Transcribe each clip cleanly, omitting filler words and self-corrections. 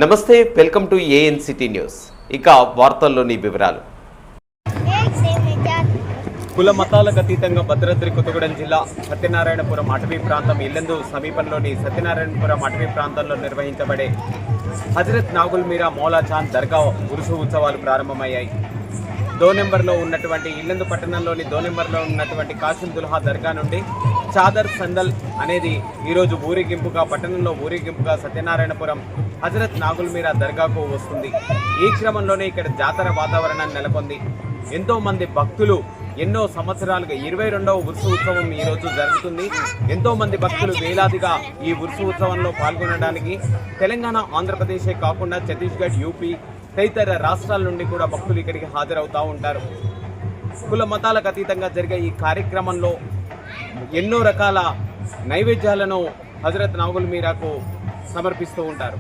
నమస్తే, welcome to ANCT news. ఇక వార్తల్లోని వివరాలు. కుల మతాలకు అతీతంగా భద్రాద్రి కొత్తగూడెం జిల్లా సత్యనారాయణపురం అటవీ ప్రాంతం ఇల్లందు సమీపంలోని సత్యనారాయణపురం అటవీ ప్రాంతంలో నిర్వహించబడే హజరత్ నాగుల్ మీరా మౌలా చాంద్ దర్గా ఉరుసు ఉత్సవాలు ప్రారంభమయ్యాయి. దోనెంబర్లో ఉన్నటువంటి ఇల్లందు పట్టణంలోని దోనెంబర్లో ఉన్నటువంటి కాసిం దుల్హా దర్గా నుండి చాదర్ సందల్ అనేది ఈరోజు ఊరేగింపుగా పట్టణంలో ఊరేగింపుగా సత్యనారాయణపురం హజరత్ నాగుల్ మీరా దర్గాకు వస్తుంది. ఈ క్రమంలోనే ఇక్కడ జాతర వాతావరణం నెలకొంది. ఎంతోమంది భక్తులు ఎన్నో సంవత్సరాలుగా 22వ ఉరుసు ఉత్సవం ఈరోజు జరుగుతుంది. ఎంతోమంది భక్తులు వేలాదిగా ఈ ఉరుసు ఉత్సవంలో పాల్గొనడానికి తెలంగాణ, ఆంధ్రప్రదేశే కాకుండా ఛత్తీస్గఢ్, యూపీ తదితర రాష్ట్రాల నుండి కూడా భక్తులు ఇక్కడికి హాజరవుతూ ఉంటారు. కుల మతాలకు అతీతంగా జరిగే ఈ కార్యక్రమంలో ఎన్నో రకాల నైవేద్యాలను హజరత్ నాగుల్ మీరాకు సమర్పిస్తూ ఉంటారు.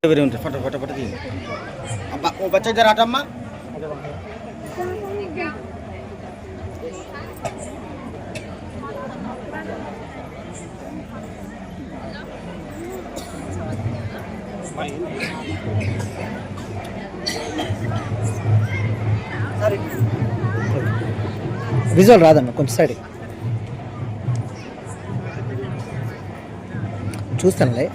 फटा फटा फटा दी वो बच्चा जरा हटम्मा విజువల్ రాదన్న కొంచెం సైడ్ చూస్తానులే.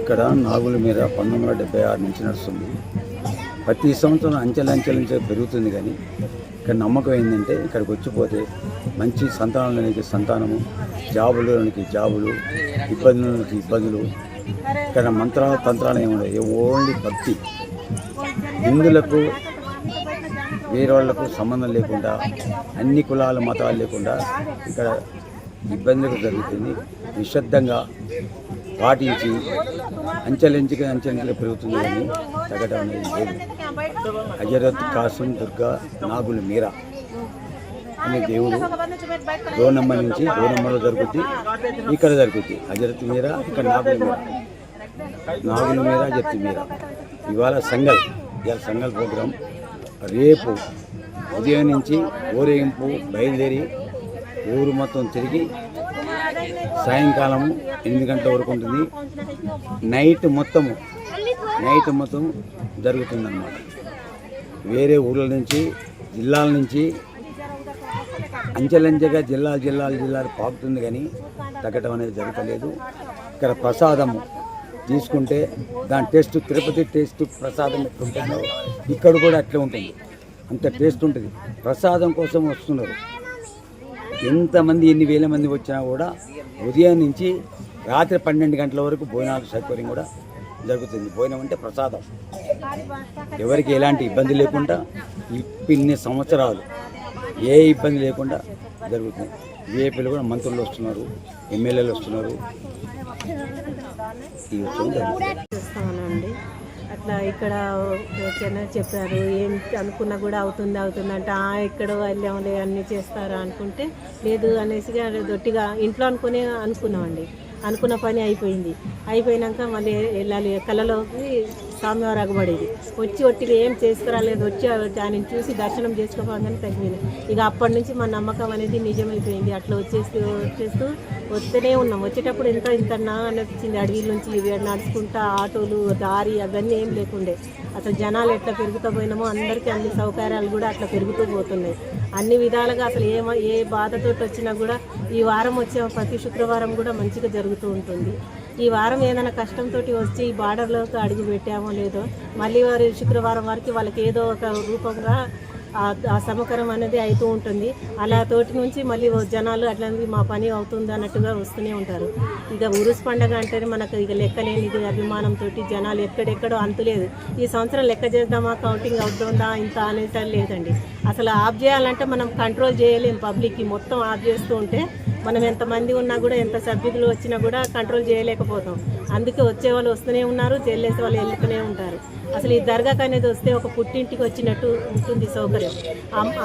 ఇక్కడ నాగుల మీద 1976 నుంచి నడుస్తుంది. ప్రతి సంవత్సరం అంచెలంచెల నుంచి పెరుగుతుంది. కానీ ఇక్కడ నమ్మకం ఏంటంటే ఇక్కడికి వచ్చిపోతే మంచి సంతానంలోనికి సంతానము, జాబులోనికి జాబులు, ఇబ్బందులకి ఇబ్బందులు. ఇక్కడ మంత్రాలు తంత్రాలు ఏముండవు, ఓన్లీ భక్తి. హిందువులకు వేరే వాళ్లకు సంబంధం లేకుండా, అన్ని కులాల మతాలు లేకుండా ఇక్కడ ఇబ్బందులు జరుగుతుంది. నిశ్శబ్దంగా పాటించి అంచెలంచెగా పెరుగుతుంది అని తగ్గడం అనేది లేదు. హజరత్ కాసిం దుర్గా నాగుల మీరా అనే దేవుడు రోనమ్మ నుంచి రోనమ్మలో జరుగుద్ది, ఇక్కడ జరుగుద్ది. హజరత్ మీరా, ఇక్కడ నాగుల మీరా హజరత్ మీరా. ఇవాళ సంగల్ ప్రోగ్రాం. రేపు ఉదయం నుంచి ఊరేగింపు బయలుదేరి ఊరు మొత్తం తిరిగి సాయంకాలము 8 గంటల వరకు ఉంటుంది. నైట్ మొత్తం జరుగుతుందన్నమాట. వేరే ఊళ్ళ నుంచి, జిల్లాల నుంచి అంచెలంచెగా జిల్లాలు పాకుతుంది. కానీ తగ్గటం అనేది జరగలేదు. ఇక్కడ ప్రసాదము తీసుకుంటే దాని టేస్ట్, తిరుపతి టేస్ట్ ప్రసాదం ఎట్లుంటుందో ఇక్కడ కూడా అట్లే ఉంటుంది. అంత టేస్ట్ ఉంటుంది. ప్రసాదం కోసం వస్తున్నారు. ఎంతమంది, ఎన్ని వేల మంది వచ్చినా కూడా ఉదయం నుంచి రాత్రి 12 గంటల వరకు భోజనాలు సౌకర్యం కూడా జరుగుతుంది. భోజనం అంటే ప్రసాదం. ఎవరికి ఎలాంటి ఇబ్బంది లేకుండా ఇన్ని సంవత్సరాలు ఏ ఇబ్బంది లేకుండా జరుగుతుంది. విఐపీలు కూడా మంత్రులు వస్తున్నారు, ఎమ్మెల్యేలు వస్తున్నారు. ఈ ఉత్సవం జరుగుతుంది. అట్లా ఇక్కడ చెప్పారు, ఏం అనుకున్నా కూడా అవుతుందంటే ఎక్కడో వెళ్ళాములే అన్నీ చేస్తారా అనుకుంటే లేదు అనేసిగా దొట్టిగా ఇంట్లో అనుకున్నామండి. అనుకున్న పని అయిపోయినాక మళ్ళీ వెళ్ళాలి. కళ్ళలోకి స్వామివారు అగబడేది. వచ్చి ఒట్టిగా ఏం చేసుకురాలేదు, వచ్చి ఆయన చూసి దర్శనం చేసుకోగానే తగ్గింది. ఇక అప్పటి నుంచి మా నమ్మకం అనేది నిజమైపోయింది. అట్లా వచ్చేస్తూ వస్తూనే ఉన్నాం. వచ్చేటప్పుడు ఇంతనా అనిపించింది. అడవిల నుంచి నడుచుకుంటా ఆటోలు, దారి అవన్నీ ఏం లేకుండే. అసలు జనాలు ఎట్లా పెరుగుతూ పోయినామో అందరికీ అన్ని సౌకర్యాలు కూడా అట్లా పెరుగుతూ పోతున్నాయి. అన్ని విధాలుగా అసలు ఏ బాధతో వచ్చినా కూడా ఈ వారం వచ్చే ప్రతి శుక్రవారం కూడా మంచిగా జరుగుతూ ఉంటుంది. ఈ వారం ఏదైనా కష్టంతో వచ్చి ఈ బార్డర్లోకి అడుగు పెట్టామో లేదో మళ్ళీ వారి శుక్రవారం వరకు వాళ్ళకి ఏదో ఒక రూపంగా ఆ సమకరం అనేది అవుతూ ఉంటుంది. అలా తోటి నుంచి మళ్ళీ జనాలు అట్లాంటి మా పని అవుతుంది అన్నట్టుగా వస్తూనే ఉంటారు. ఇక ఉరుస్ పండగ అంటేనే మనకు ఇక లెక్కలేనిది అభిమానంతో జనాలు ఎక్కడెక్కడో అంతులేదు. ఈ సంవత్సరం లెక్క చేద్దామా, కౌంటింగ్ అవుతుందా ఇంత అనేది లేదండి. అసలు ఆఫ్ చేయాలంటే మనం కంట్రోల్ చేయలేం. పబ్లిక్కి మొత్తం ఆఫ్ చేస్తూ ఉంటే మనం ఎంతమంది ఉన్నా కూడా, ఎంత సభ్యులు వచ్చినా కూడా కంట్రోల్ చేయలేకపోతాం. అందుకే వచ్చే వాళ్ళు వస్తూనే ఉన్నారు, చెల్లేసే వాళ్ళు వెళ్తూనే ఉంటారు. అసలు ఈ దర్గాకు అనేది వస్తే ఒక పుట్టింటికి వచ్చినట్టు ఉంటుంది సౌకర్యం.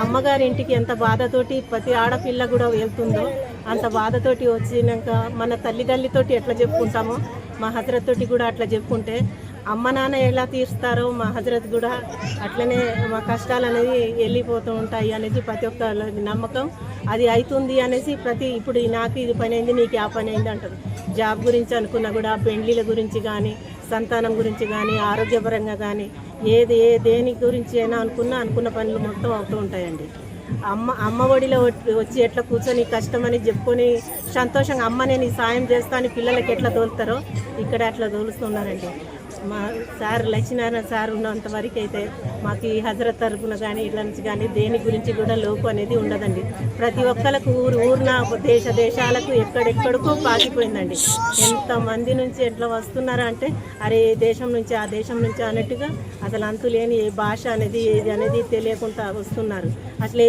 అమ్మగారి ఇంటికి ఎంత బాధతోటి ప్రతి ఆడపిల్ల కూడా వెళ్తుందో అంత బాధతోటి వచ్చినాక మన తల్లిదండ్రులతోటి ఎట్లా చెప్పుకుంటామో మా హజరత్ తోటి కూడా అట్లా చెప్పుకుంటే అమ్మ నాన్న ఎలా తీరుస్తారో మా హజరత్ కూడా అట్లనే మా కష్టాలు అనేది వెళ్ళిపోతూ ఉంటాయి అనేది ప్రతి ఒక్క నమ్మకం. అది అవుతుంది అనేసి ఇప్పుడు నాకు ఇది పని అయింది, నీకు ఆ పని అయింది అంటారు. జాబ్ గురించి అనుకున్నా కూడా, పెండ్లీల గురించి కానీ, సంతానం గురించి కానీ, ఆరోగ్యపరంగా కానీ, దేని గురించి అయినా అనుకున్న పనులు మొత్తం అవుతూ ఉంటాయండి. అమ్మ ఒడిలో వచ్చి ఎట్లా కూర్చొని కష్టమని చెప్పుకొని సంతోషంగా అమ్మ నేను సాయం చేస్తా అని పిల్లలకి ఎట్లా తోలుతారో ఇక్కడ అట్లా తోలుస్తున్నారండి. మా సార్ లక్ష్మీనారాయణ సార్ ఉన్నంత వరకు అయితే మాకు ఈ హజరత్ తరపున కానీ ఇట్లా నుంచి కానీ దేని గురించి కూడా లోపు అనేది ఉండదండి. ప్రతి ఒక్కరికి ఊరిన దేశాలకు ఎక్కడెక్కడికో పాకిపోయిందండి. ఎంతమంది నుంచి ఎట్లా వస్తున్నారా అంటే అరే దేశం నుంచి ఆ దేశం నుంచి అన్నట్టుగా అసలు అంతులేని ఏ భాష అనేది ఏది అనేది తెలియకుండా వస్తున్నారు. అసలు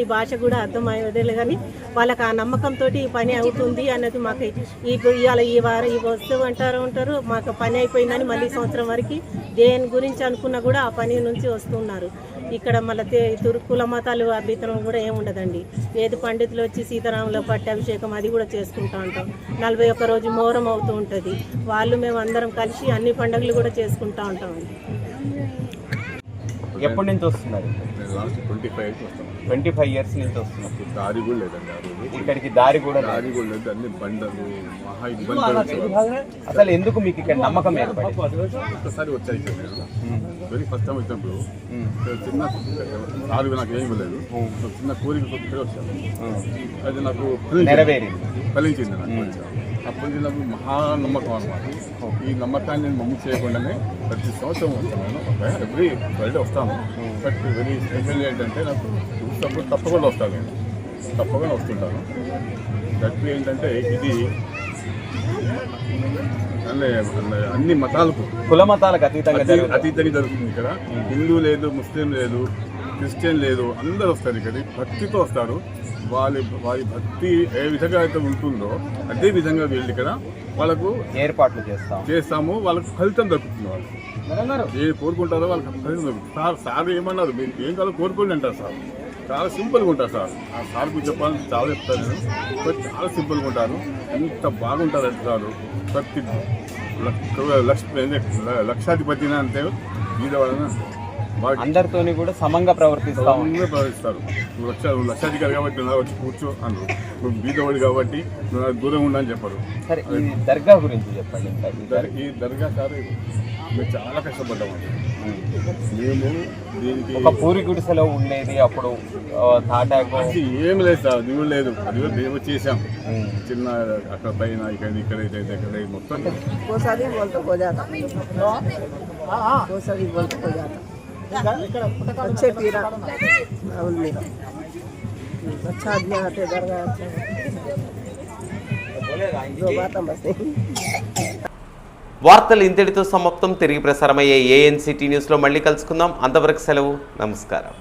ఈ భాష కూడా అర్థమయ్యేదే కానీ వాళ్ళకి ఆ నమ్మకంతో ఈ పని అవుతుంది అన్నది మాకు ఇవాళ ఈ వారం వస్తూ ఉంటారు. మాకు పని అయిపోయిందని మళ్ళీ సంవత్సరం వరకు దేని గురించి అనుకున్నా కూడా ఆ పని నుంచి వస్తున్నారు. ఇక్కడ మళ్ళీ కుల మతాలు అభ్యంతరం కూడా ఏముండదండి. వేద పండితులు వచ్చి సీతారాముల పట్టాభిషేకం అది కూడా చేసుకుంటూ ఉంటాం. 41 రోజు మోహరం అవుతూ ఉంటుంది. మేము అందరం కలిసి అన్ని పండుగలు కూడా చేసుకుంటూ ఉంటామండి. ఎప్పటి నుంచి వస్తున్నారు? 25 ఇయర్స్ నుంచి వస్తున్నారు. దారి కూడా లేదండి. ఆ రోజు ఇక్కడికి దారి కూడా లేదు. అన్ని బండలు మహా ఇబ్బంది. అసలు ఎందుకు మీకు ఇక్కడ నమ్మకం ఏర్పడింది? ఒక్కసారి వచ్చాయి నేను వెరీ ఫస్ట్ టైం వచ్చినప్పుడు చిన్న సార్ నాకు ఏమి లేదు, చిన్న కోరిక వచ్చాను. అది నాకు ఫలించింది. నాకు అప్పటి నాకు మహా నమ్మకం అనమాట. ఈ నమ్మకాన్ని నేను మమ్మీ చేయకుండానే ప్రతి సంవత్సరం వస్తాను. ఎవ్రీ ఫ్రైడే వస్తాను. బట్ వెరీ స్పెషల్ ఏంటంటే నాకు చూసినప్పుడు తప్పకుండా వస్తాను. నేను తప్పకుండా వస్తుంటాను. దట్ ఏంటంటే ఇది అన్ని మతాలకు, కుల మతాలకు అతీతంగా జరుగుతుంది ఇక్కడ. హిందూ లేదు, ముస్లిం లేదు, క్రిస్టియన్ లేదు, అందరూ వస్తారు ఇక్కడ. భక్తితో వస్తారు. వారి భక్తి ఏ విధంగా అయితే ఉంటుందో అదే విధంగా వీళ్ళు ఇక్కడ వాళ్ళకు ఏర్పాట్లు చేస్తాము. వాళ్ళకు ఫలితం దక్కుతుంది. వాళ్ళు ఏది కోరుకుంటారో వాళ్ళకి ఫలితం దక్కుతుంది. సార్ ఏమన్నారు, మీరు ఏం కావాలో కోరుకోండి అంటారు సార్. చాలా సింపుల్గా ఉంటారు సార్. ఆ సార్కు చెప్పాలని చాలా చెప్తాను నేను. బట్ చాలా సింపుల్గా ఉంటారు. ఎంత బాగుంటారు అంటే సార్. ప్రతి లక్షాధిపతిన అంటే మీద వాళ్ళని అందరితోని కూడా సమంగా ప్రవర్తిస్తారు. నువ్వు లక్షాధికారి కాబట్టి నువ్వు వచ్చి కూర్చో అన్నారు. నువ్వు బీదవాడు కాబట్టి నువ్వు దూరం ఉండని చెప్పారు. సరే, ఈ దర్గా గురించి చెప్పండి. ఈ దర్గా సార్ మేము చాలా కష్టపడ్డామండి. మేము దీనికి ఒక పూరి గుడిసెలో ఉండేది అప్పుడు తాటాకు ఏమి లేదు సార్. నువ్వు లేదు, అది మేము చేసాం. చిన్న అక్కడ పైన ఇక్కడ మొత్తం अच्छे पीरा अच्छा आदमी आते दरगाह जो बात हम बस వార్తలు ఇంతటితో సమాప్తం. తిరిగి ప్రసారమయ్యే ఏఎన్సిటీ న్యూస్లో మళ్ళీ కలుసుకుందాం. అంతవరకు సెలవు. నమస్కారం.